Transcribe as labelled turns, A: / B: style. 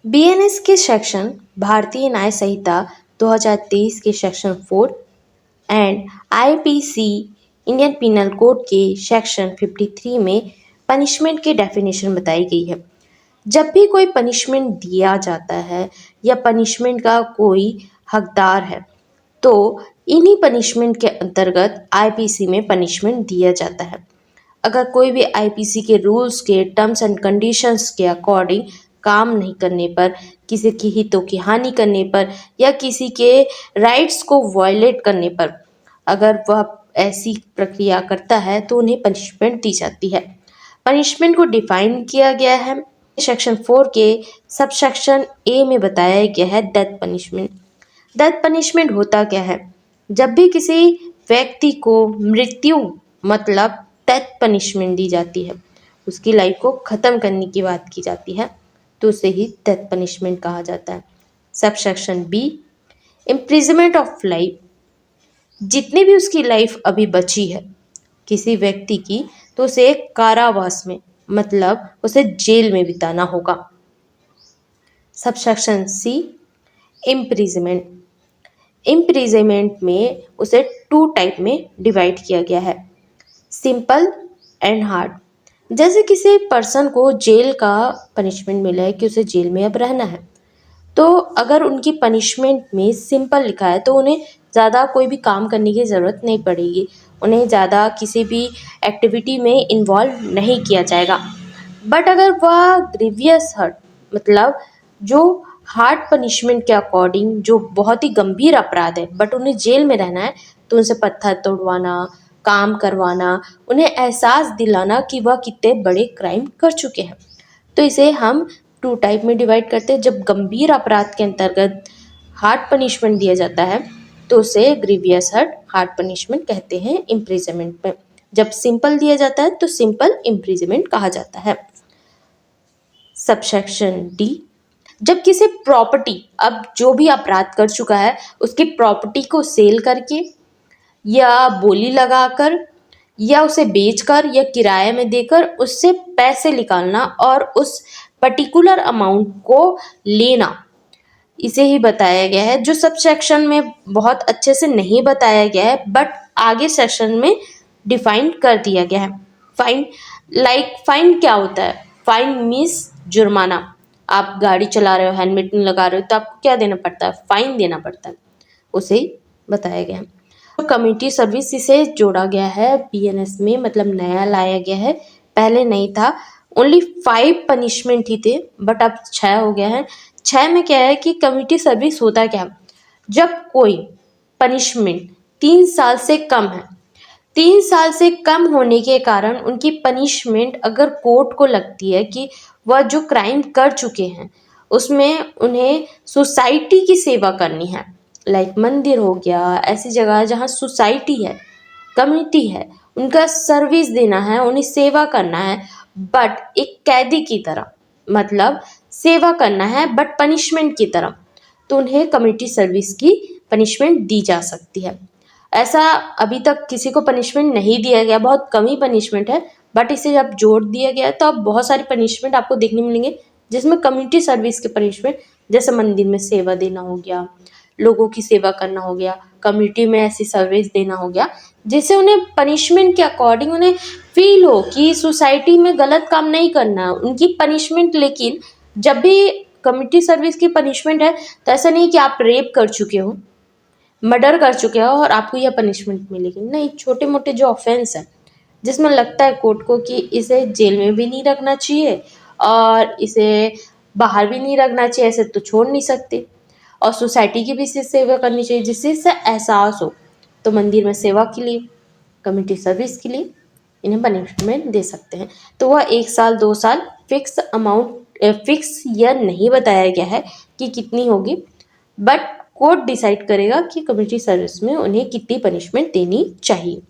A: BNS के section भारतीय न्याय संहिता 2023 के section 4 and IPC Indian penal code के सेक्शन 53 में पनिशमेंट की डेफिनेशन बताई गई है। जब भी कोई पनिशमेंट दिया जाता है या पनिशमेंट का कोई हकदार है तो इन्हीं पनिशमेंट के अंतर्गत आईपीसी में पनिशमेंट दिया जाता है। अगर कोई भी आईपीसी के रूल्स के टर्म्स एंड कंडीशंस के अकॉर्डिंग काम नहीं करने पर, किसी की हितों की हानि करने पर या किसी के राइट्स को वायलेट करने पर अगर वह ऐसी प्रक्रिया करता है तो उन्हें पनिशमेंट दी जाती है। पनिशमेंट को डिफाइन किया गया है सेक्शन 4 के सब सेक्शन ए में बताया गया है डेथ पनिशमेंट। डेथ पनिशमेंट होता क्या है? जब भी किसी व्यक्ति को मृत्यु मतलब डेथ पनिशमेंट दी जाती है, उसकी लाइफ को ख़त्म करने की बात की जाती है तो उसे ही डेथ पनिशमेंट कहा जाता है। Sub section B imprisonment of life, जितनी भी उसकी लाइफ अभी बची है किसी व्यक्ति की तो उसे कारावास में मतलब उसे जेल में बिताना होगा। Sub section C imprisonment, imprisonment में उसे 2 टाइप में डिवाइड किया गया है, सिंपल एंड हार्ड। जैसे किसी पर्सन को जेल का पनिशमेंट मिला है कि उसे जेल में अब रहना है, तो अगर उनकी पनिशमेंट में सिंपल लिखा है तो उन्हें ज़्यादा कोई भी काम करने की ज़रूरत नहीं पड़ेगी, उन्हें ज़्यादा किसी भी एक्टिविटी में इन्वॉल्व नहीं किया जाएगा। बट अगर वह ग्रीवियस हर्ट मतलब जो हार्ड पनिशमेंट के अकॉर्डिंग जो बहुत ही गंभीर अपराध है बट उन्हें जेल में रहना है तो उनसे पत्थर तोड़वाना, काम करवाना, उन्हें एहसास दिलाना कि वह कितने बड़े क्राइम कर चुके हैं, तो इसे हम 2 टाइप में डिवाइड करते हैं। जब गंभीर अपराध के अंतर्गत हार्ड पनिशमेंट दिया जाता है तो उसे ग्रीवियस हर्ट हार्ड पनिशमेंट कहते हैं इम्प्रिजमेंट में। जब सिंपल दिया जाता है तो सिंपल इम्प्रिजमेंट कहा जाता है। सबसेक्शन डी, जब किसी प्रॉपर्टी, अब जो भी अपराध कर चुका है उसकी प्रॉपर्टी को सेल करके या बोली लगाकर या उसे बेचकर या किराए में देकर उससे पैसे निकालना और उस पर्टिकुलर अमाउंट को लेना, इसे ही बताया गया है। जो सब सेक्शन में बहुत अच्छे से नहीं बताया गया है बट आगे सेक्शन में डिफाइन कर दिया गया है। फाइन, फाइन क्या होता है? फाइन मीन्स जुर्माना। आप गाड़ी चला रहे हो, हेलमेट नहीं लगा रहे हो तो आपको क्या देना पड़ता है? फाइन देना पड़ता है, उसे ही बताया गया है। कम्युनिटी सर्विस इसे जोड़ा गया है बीएनएस में, मतलब नया लाया गया है, पहले नहीं था। ओनली 5 पनिशमेंट ही थे बट अब 6 हो गया है। 6 में क्या है कि कम्युनिटी सर्विस होता क्या? जब कोई पनिशमेंट 3 साल से कम है, 3 साल से कम होने के कारण उनकी पनिशमेंट अगर कोर्ट को लगती है कि वह जो क्राइम कर चुके हैं उसमें उन्हें सोसाइटी की सेवा करनी है, लाइक मंदिर हो गया, ऐसी जगह जहाँ सोसाइटी है, कम्युनिटी है, उनका सर्विस देना है, उन्हें सेवा करना है बट एक कैदी की तरह, मतलब सेवा करना है बट पनिशमेंट की तरह, तो उन्हें कम्युनिटी सर्विस की पनिशमेंट दी जा सकती है। ऐसा अभी तक किसी को पनिशमेंट नहीं दिया गया, बहुत कम ही पनिशमेंट है बट इसे जब जोड़ दिया गया तो अब बहुत सारी पनिशमेंट आपको देखने मिलेंगे जिसमें कम्युनिटी सर्विस के पनिशमेंट, जैसे मंदिर में सेवा देना हो गया, लोगों की सेवा करना हो गया, कम्युनिटी में ऐसी सर्विस देना हो गया, जिससे उन्हें पनिशमेंट के अकॉर्डिंग उन्हें फील हो कि सोसाइटी में गलत काम नहीं करना है उनकी पनिशमेंट। लेकिन जब भी कम्युनिटी सर्विस की पनिशमेंट है तो ऐसा नहीं कि आप रेप कर चुके हो, मर्डर कर चुके हो और आपको यह पनिशमेंट मिलेगी, नहीं। छोटे मोटे जो ऑफेंस है जिसमें लगता है कोर्ट को कि इसे जेल में भी नहीं रखना चाहिए और इसे बाहर भी नहीं रखना चाहिए, ऐसे तो छोड़ नहीं सकते, और सोसाइटी की भी इससे सेवा करनी चाहिए जिससे इससे एहसास हो, तो मंदिर में सेवा के लिए, कम्युनिटी सर्विस के लिए इन्हें पनिशमेंट दे सकते हैं। तो वह 1 साल 2 साल फिक्स अमाउंट, फिक्स ईयर नहीं बताया गया है कि कितनी होगी, बट कोर्ट डिसाइड करेगा कि कम्युनिटी सर्विस में उन्हें कितनी पनिशमेंट देनी चाहिए।